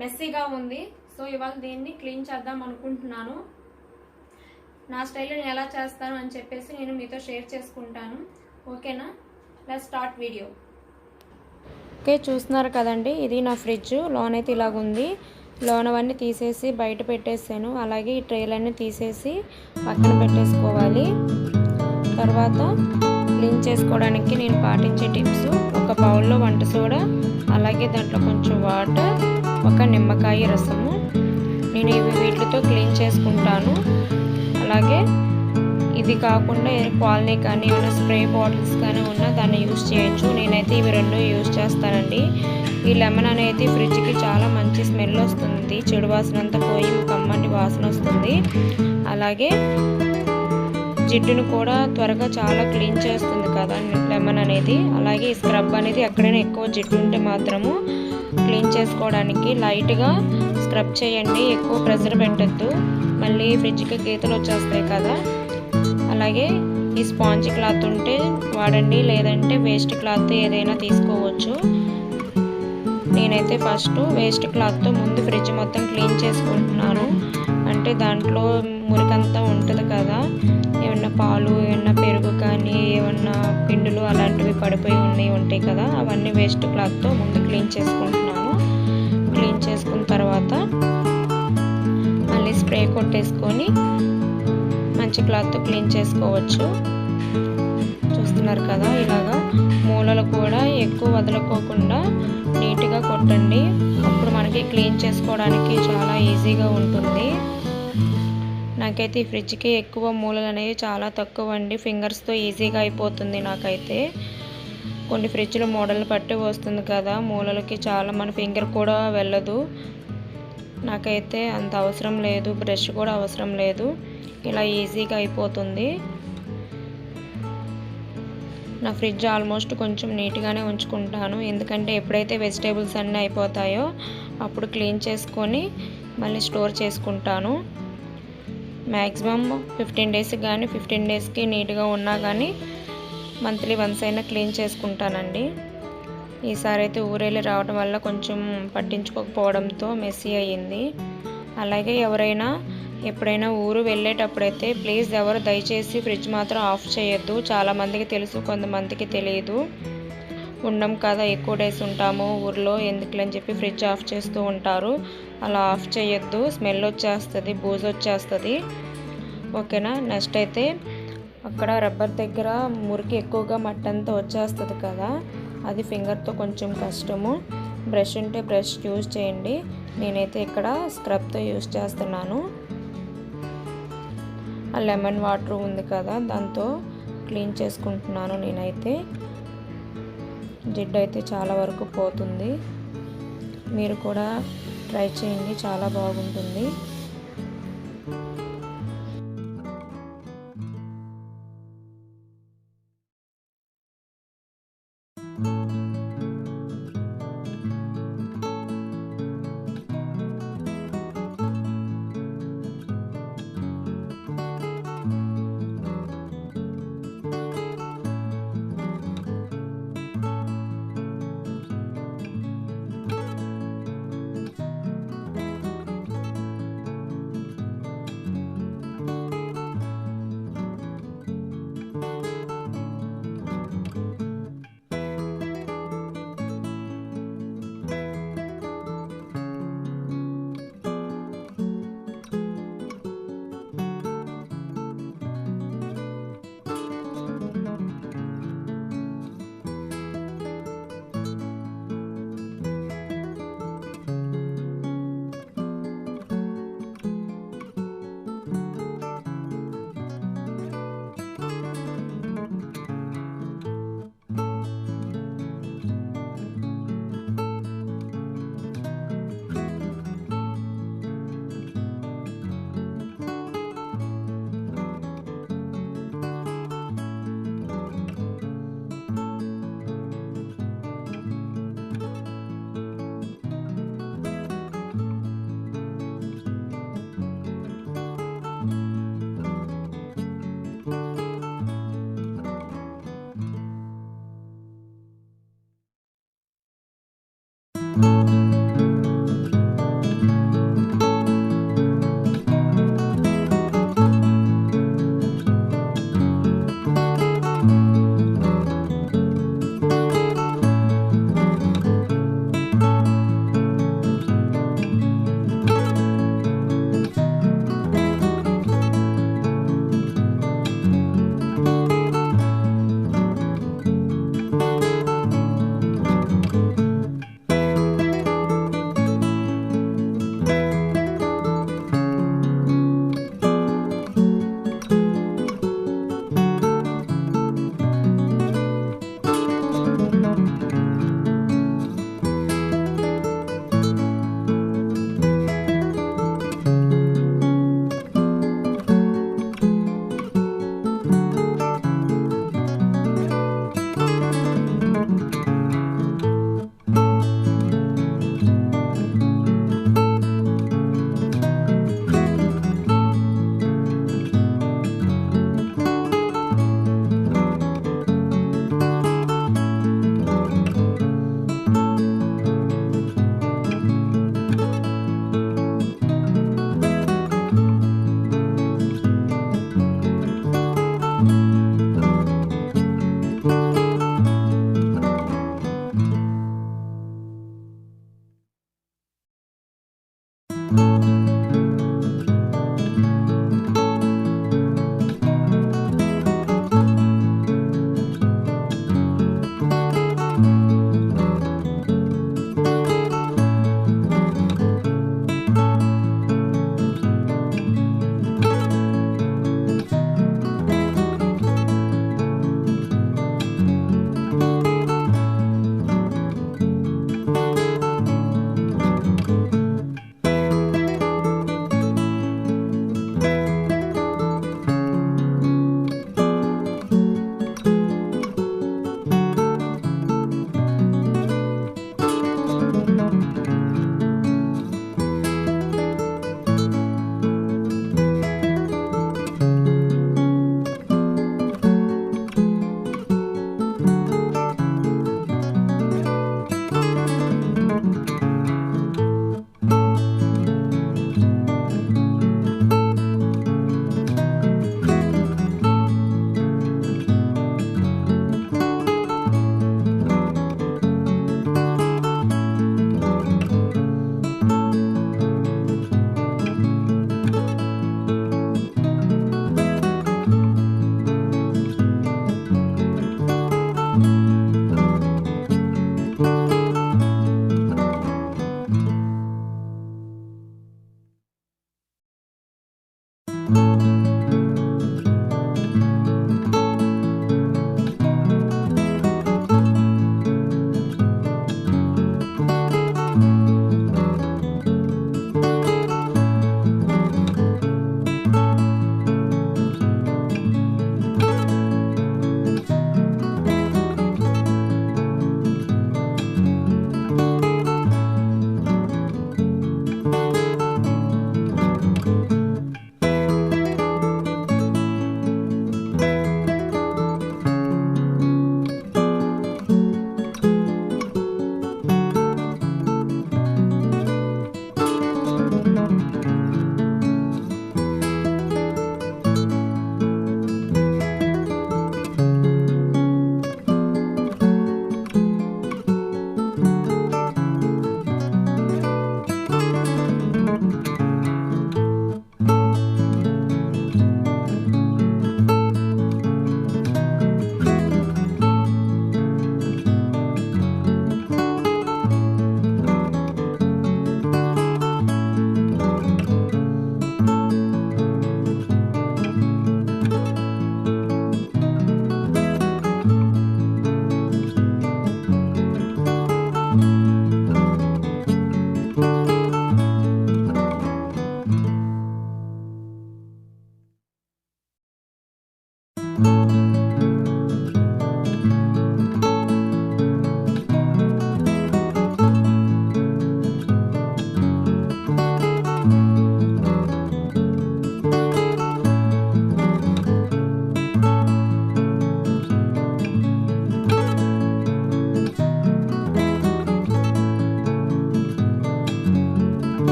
మెస్సీగా ఉంది. సో ఇవాళ దీన్ని క్లీన్ చేద్దాం అనుకుంటున్నాను. నా స్టైల్లో నేను ఎలా చేస్తాను అని చెప్పేసి నేను మీతో షేర్ చేసుకుంటాను. ఓకేనా? Let's start video. ఓకే, చూస్తున్నారు కదండి, ఇది నా ఫ్రిడ్జ్. లోనైతే ఇలాగుంది. లోనవన్నీ తీసేసి బయట పెట్టేసాను. అలాగే ఈ ట్రేలన్నీ తీసేసి పక్కన పెట్టేసుకోవాలి. తర్వాత క్లీన్ చేసుకోవడానికి నేను పాటించే టిప్స్: ఒక బౌల్లో వంట సోడా, అలాగే దాంట్లో కొంచెం వాటర్, ఒక నిమ్మకాయ రసము. నేను వీటితో క్లీన్ చేసుకుంటాను. అలాగే ఇది కాకుండా కాలనీ కానీ ఏమైనా స్ప్రే బాటిల్స్ కానీ ఉన్నా దాన్ని యూజ్ చేయొచ్చు. నేనైతే ఇవి రెండు యూజ్ చేస్తానండి. ఈ లెమన్ అనేది ఫ్రిడ్జ్కి చాలా మంచి స్మెల్ వస్తుంది. చెడు వాసన అంతా పోయి కమ్మటి వాసన వస్తుంది. అలాగే జిడ్డును కూడా త్వరగా చాలా క్లీన్ చేస్తుంది కదా లెమన్ అనేది. అలాగే స్క్రబ్ అనేది ఎక్కడైనా ఎక్కువ జిడ్డు ఉంటే మాత్రము క్లీన్ చేసుకోవడానికి లైట్గా స్క్రబ్ చేయండి. ఎక్కువ ప్రెషర్ పెట్టద్దు, మళ్ళీ ఫ్రిడ్జ్కి గీతలు వచ్చేస్తాయి కదా. అలాగే ఈ స్పాంజ్ క్లాత్ ఉంటే వాడండి, లేదంటే వేస్ట్ క్లాత్ ఏదైనా తీసుకోవచ్చు. నేనైతే ఫస్ట్ వేస్ట్ క్లాత్తో ముందు ఫ్రిడ్జ్ మొత్తం క్లీన్ చేసుకుంటున్నాను. అంటే దాంట్లో మురికంతా ఉంటుంది కదా, ఏమన్నా పాలు, ఏమన్నా పెరుగు కానీ ఏమన్నా పిండులు అలాంటివి పడిపోయి ఉంటాయి కదా, అవన్నీ వేస్ట్ క్లాత్తో ముందు క్లీన్ చేసుకుంటున్నాను. క్లీన్ చేసుకున్న తర్వాత మళ్ళీ స్ప్రే కొట్టేసుకొని మంచి క్లాత్తో క్లీన్ చేసుకోవచ్చు. చూస్తున్నారు కదా, ఇలాగా మూలలు కూడా ఎక్కువ వదలకోకుండా నీట్గా కొట్టండి. అప్పుడు మనకి క్లీన్ చేసుకోవడానికి చాలా ఈజీగా ఉంటుంది. నాకైతే ఈ ఫ్రిడ్జ్కి ఎక్కువ మూలలు అనేవి చాలా తక్కువ అండి. ఫింగర్స్తో ఈజీగా అయిపోతుంది నాకైతే. కొన్ని ఫ్రిడ్జ్లో మోడల్ పట్టి వస్తుంది కదా, మూలలకి చాలా మన ఫింగర్ కూడా వెళ్ళదు. నాకైతే అంత అవసరం లేదు, బ్రష్ కూడా అవసరం లేదు. ఇలా ఈజీగా అయిపోతుంది. నా ఫ్రిడ్జ్ ఆల్మోస్ట్ కొంచెం నీట్గానే ఉంచుకుంటాను. ఎందుకంటే ఎప్పుడైతే వెజిటేబుల్స్ అన్నీ అయిపోతాయో అప్పుడు క్లీన్ చేసుకొని మళ్ళీ స్టోర్ చేసుకుంటాను. మ్యాక్సిమం 15 డేస్ కానీ 15 డేస్కి నీట్గా ఉన్నా కానీ మంత్లీ వన్స్ అయినా క్లీన్ చేసుకుంటానండి. ఈసారి అయితే ఊరెళ్ళి రావడం వల్ల కొంచెం పట్టించుకోకపోవడంతో మెస్సీ అయ్యింది. అలాగే ఎవరైనా ఎప్పుడైనా ఊరు వెళ్ళేటప్పుడైతే ప్లీజ్ ఎవరు దయచేసి ఫ్రిడ్జ్ మాత్రం ఆఫ్ చేయొద్దు. చాలామందికి తెలుసు, కొంతమందికి తెలియదు. ఉండం కదా, ఎక్కువ డేస్ ఉంటాము ఊర్లో, ఎందుకులని చెప్పి ఫ్రిడ్జ్ ఆఫ్ చేస్తూ ఉంటారు. అలా ఆఫ్ చేయొద్దు, స్మెల్ వచ్చేస్తుంది, బూజు వచ్చేస్తుంది. ఓకేనా? నెక్స్ట్ అయితే అక్కడ రబ్బర్ దగ్గర మురికి ఎక్కువగా మట్టంతా వచ్చేస్తుంది కదా, అది ఫింగర్తో కొంచెం కష్టము. బ్రష్ ఉంటే బ్రష్ యూజ్ చేయండి. నేనైతే ఇక్కడ స్క్రబ్తో యూజ్ చేస్తున్నాను. ఆ లెమన్ వాటర్ ఉంది కదా, దాంతో క్లీన్ చేసుకుంటున్నాను. నేనైతే జిడ్డు అయితే చాలా వరకు పోతుంది. మీరు కూడా ట్రై చేయండి, చాలా బాగుంటుంది.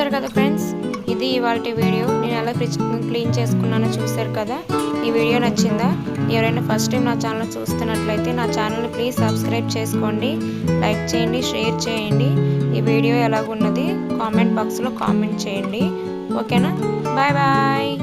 చూసారు కదా ఫ్రెండ్స్, ఇది ఇవాళ వీడియో. నేను ఎలా ఫ్రిడ్జ్ క్లీన్ చేసుకున్నానో చూసారు కదా. ఈ వీడియో నచ్చిందా? ఎవరైనా ఫస్ట్ టైం నా ఛానల్ చూస్తున్నట్లయితే నా ఛానల్ని ప్లీజ్ సబ్స్క్రైబ్ చేసుకోండి, లైక్ చేయండి, షేర్ చేయండి. ఈ వీడియో ఎలాగున్నది కామెంట్ బాక్స్లో కామెంట్ చేయండి. ఓకేనా? Bye bye.